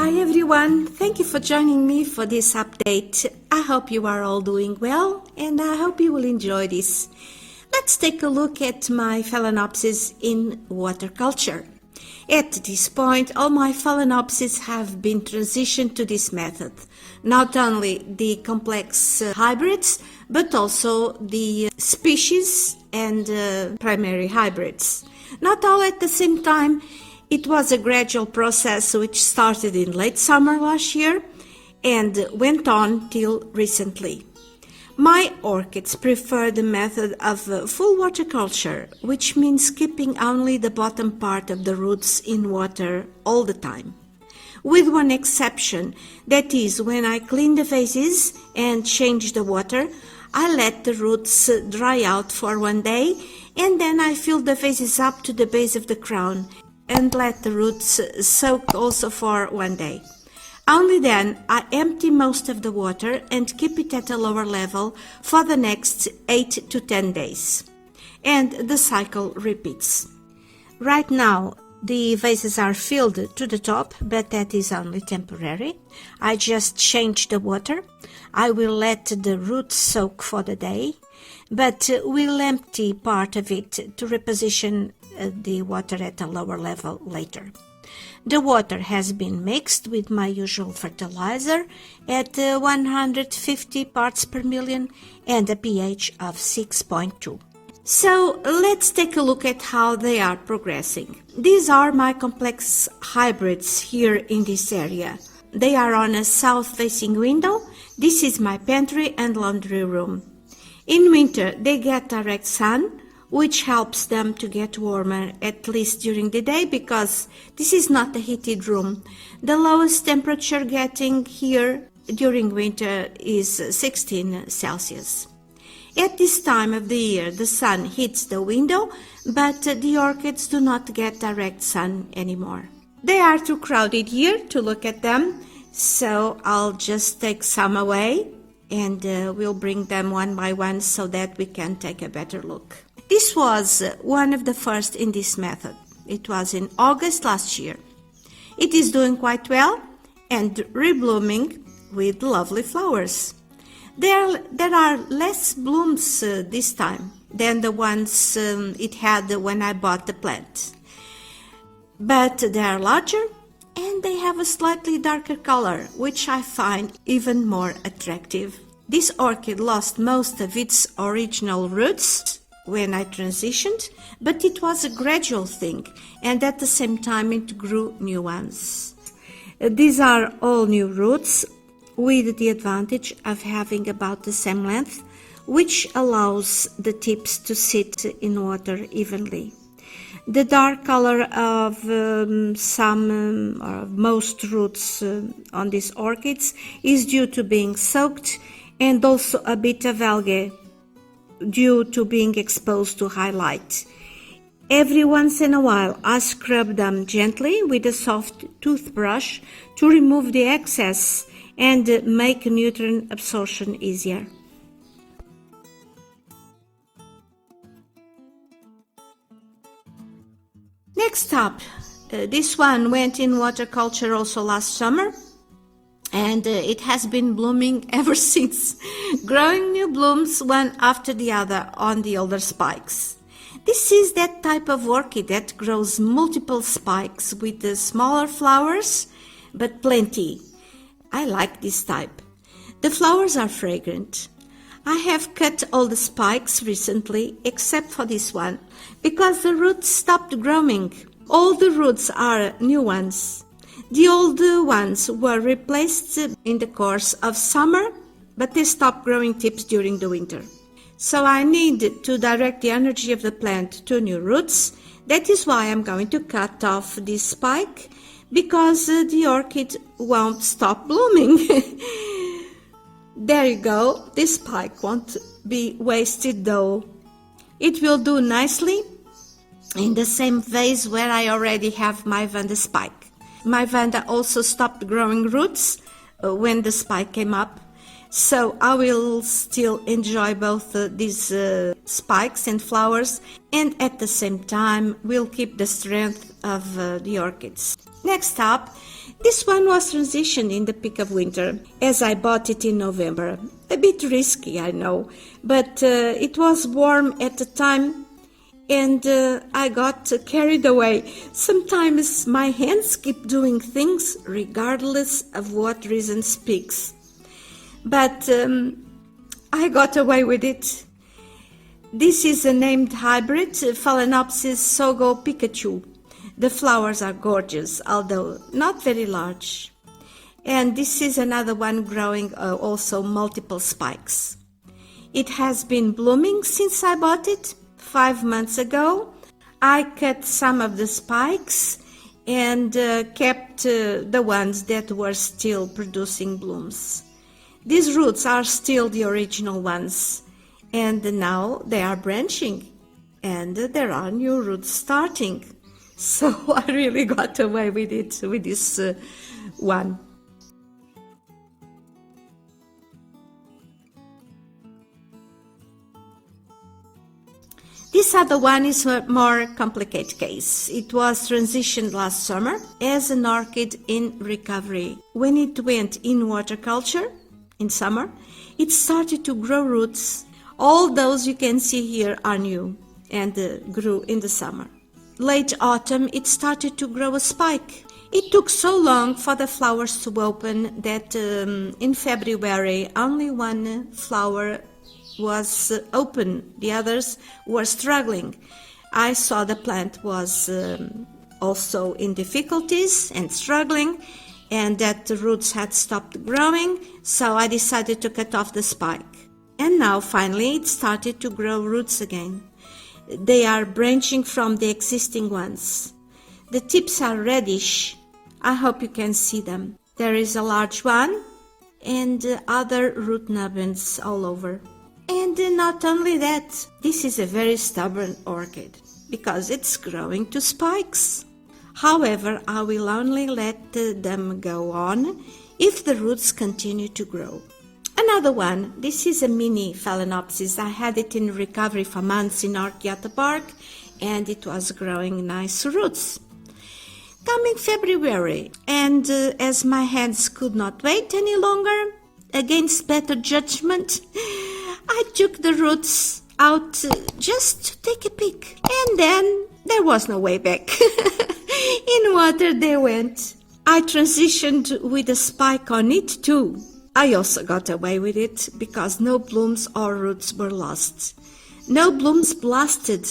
Hi everyone, thank you for joining me for this update. I hope you are all doing well and I hope you will enjoy this. Let's take a look at my Phalaenopsis in water culture. At this point, all my Phalaenopsis have been transitioned to this method. Not only the complex hybrids, but also the species and primary hybrids. Not all at the same time. It was a gradual process which started in late summer last year and went on till recently. My orchids prefer the method of full water culture, which means keeping only the bottom part of the roots in water all the time. With one exception, that is when I clean the vases and change the water, I let the roots dry out for one day and then I fill the vases up to the base of the crown and let the roots soak also for one day. Only then I empty most of the water and keep it at a lower level for the next 8 to 10 days. And the cycle repeats. Right now the vases are filled to the top, but that is only temporary. I just change the water. I will let the roots soak for the day, but will empty part of it to reposition the water at a lower level later. The water has been mixed with my usual fertilizer at 150 parts per million and a pH of 6.2. So let's take a look at how they are progressing. These are my complex hybrids here in this area. They are on a south-facing window. This is my pantry and laundry room. In winter they get direct sun, which helps them to get warmer at least during the day because this is not a heated room. The lowest temperature getting here during winter is 16 Celsius. At this time of the year the sun hits the window, but the orchids do not get direct sun anymore. They are too crowded here to look at them, so I'll just take some away and we'll bring them one by one so that we can take a better look. This was one of the first in this method. It was in August last year. It is doing quite well and reblooming with lovely flowers. There are less blooms this time than the ones it had when I bought the plant. But they are larger and they have a slightly darker color, which I find even more attractive. This orchid lost most of its original roots when I transitioned, but it was a gradual thing, and at the same time it grew new ones. These are all new roots with the advantage of having about the same length, which allows the tips to sit in water evenly. The dark color of some or most roots on these orchids is due to being soaked, and also a bit of algae due to being exposed to high light. Every once in a while I scrub them gently with a soft toothbrush to remove the excess and make nutrient absorption easier. Next up, this one went in water culture also last summer, and it has been blooming ever since, growing new blooms one after the other on the older spikes. This is that type of orchid that grows multiple spikes with the smaller flowers, but plenty. I like this type. The flowers are fragrant. I have cut all the spikes recently, except for this one, because the roots stopped growing. All the roots are new ones. The old ones were replaced in the course of summer, but they stopped growing tips during the winter. So I need to direct the energy of the plant to new roots. That is why I'm going to cut off this spike, because the orchid won't stop blooming. There you go. This spike won't be wasted though. It will do nicely in the same vase where I already have my Vanda spike. My Vanda also stopped growing roots when the spike came up, so I will still enjoy both these spikes and flowers, and at the same time will keep the strength of the orchids. Next up, This one was transitioned in the peak of winter, as I bought it in November. A bit risky, I know, but it was warm at the time and I got carried away. Sometimes my hands keep doing things regardless of what reason speaks. But I got away with it. This is a named hybrid, Phalaenopsis Sogo Pikachu. The flowers are gorgeous, although not very large. And this is another one growing also multiple spikes. It has been blooming since I bought it 5 months ago. I cut some of the spikes and kept the ones that were still producing blooms. These roots are still the original ones, and now they are branching and there are new roots starting. So I really got away with it, with this one. This other one is a more complicated case. It was transitioned last summer as an orchid in recovery. When it went in waterculture in summer, it started to grow roots. All those you can see here are new and grew in the summer. Late autumn, it started to grow a spike. It took so long for the flowers to open that in February only one flower was open. The others were struggling. I saw the plant was also in difficulties and struggling, and that the roots had stopped growing, so I decided to cut off the spike. And now finally it started to grow roots again. They are branching from the existing ones. The tips are reddish. I hope you can see them. There is a large one and other root nubbins all over. And not only that, this is a very stubborn orchid because it's growing to spikes. However, I will only let them go on if the roots continue to grow. Another one, this is a mini Phalaenopsis. I had it in recovery for months in Orchiata bark and it was growing nice roots. Coming February, and as my hands could not wait any longer, against better judgment, I took the roots out just to take a peek, and then there was no way back. In water they went. I transitioned with a spike on it too. I also got away with it because no blooms or roots were lost. No blooms blasted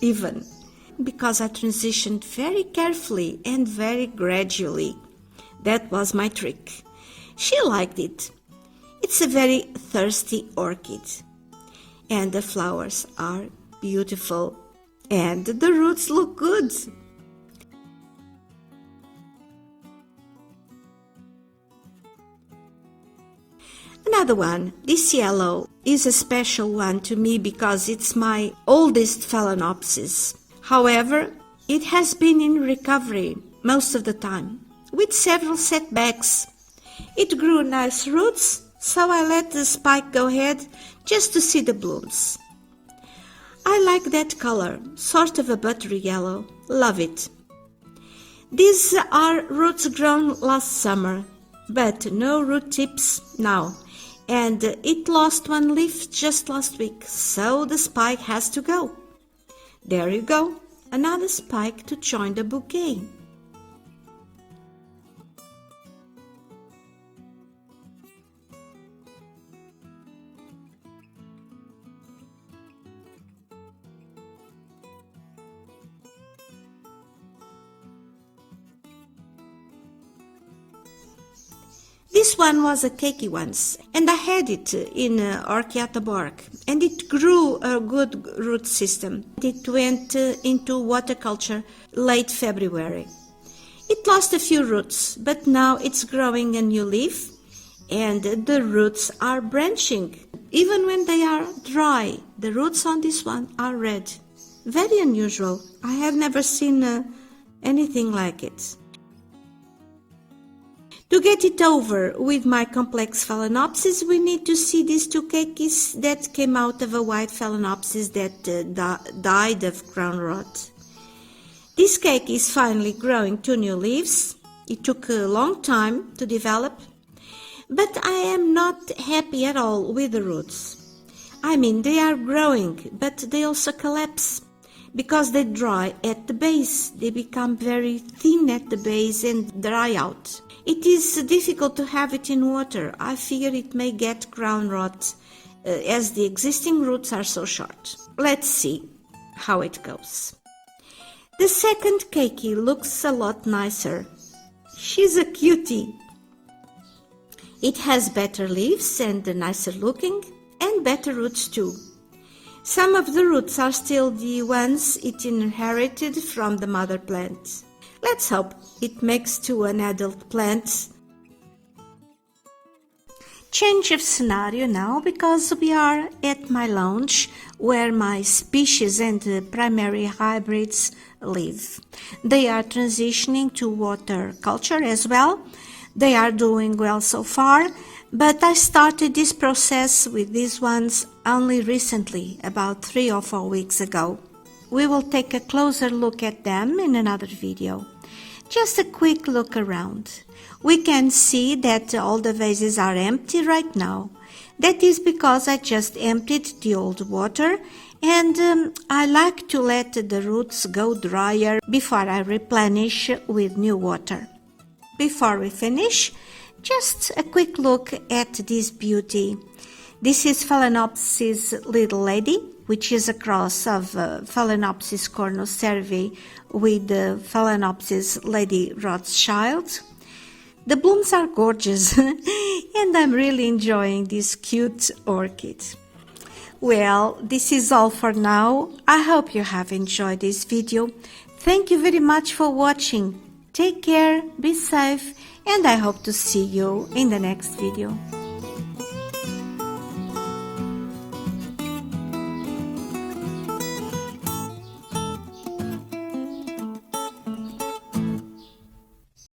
even, because I transitioned very carefully and very gradually. That was my trick. She liked it. It's a very thirsty orchid, and the flowers are beautiful, and the roots look good. Another one, this yellow, is a special one to me because it's my oldest Phalaenopsis. However, it has been in recovery most of the time, with several setbacks. It grew nice roots, so I let the spike go ahead just to see the blooms. I like that color, sort of a buttery yellow. Love it. These are roots grown last summer, but no root tips now. And it lost one leaf just last week, so the spike has to go. There you go, another spike to join the bouquet. This one was a cakey once, and I had it in Orchiata bark, and it grew a good root system. It went into waterculture late February. It lost a few roots, but now it's growing a new leaf, and the roots are branching. Even when they are dry, the roots on this one are red. Very unusual. I have never seen anything like it. To get it over with my complex Phalaenopsis, we need to see these two cakeys that came out of a white Phalaenopsis that died of crown rot. This cake is finally growing two new leaves, It took a long time to develop, but I am not happy at all with the roots. I mean, they are growing, but they also collapse because they dry at the base. They become very thin at the base and dry out. It is difficult to have it in water. I fear it may get ground rot as the existing roots are so short. Let's see how it goes. The second keiki looks a lot nicer. She's a cutie. It has better leaves and nicer looking and better roots too. Some of the roots are still the ones it inherited from the mother plant. Let's hope it makes to an adult plant. Change of scenario now, because we are at my lounge where my species and primary hybrids live. They are transitioning to water culture as well. They are doing well so far, but I started this process with these ones only recently, about 3 or 4 weeks ago. We will take a closer look at them in another video. Just a quick look around. We can see that all the vases are empty right now. That is because I just emptied the old water, and I like to let the roots go drier before I replenish with new water. Before we finish, just a quick look at this beauty. This is Phalaenopsis little lady, which is a cross of Phalaenopsis cornocervi with Phalaenopsis lady Rothschild. The blooms are gorgeous and I'm really enjoying this cute orchid. Well, this is all for now. I hope you have enjoyed this video. Thank you very much for watching. Take care, be safe, and I hope to see you in the next video.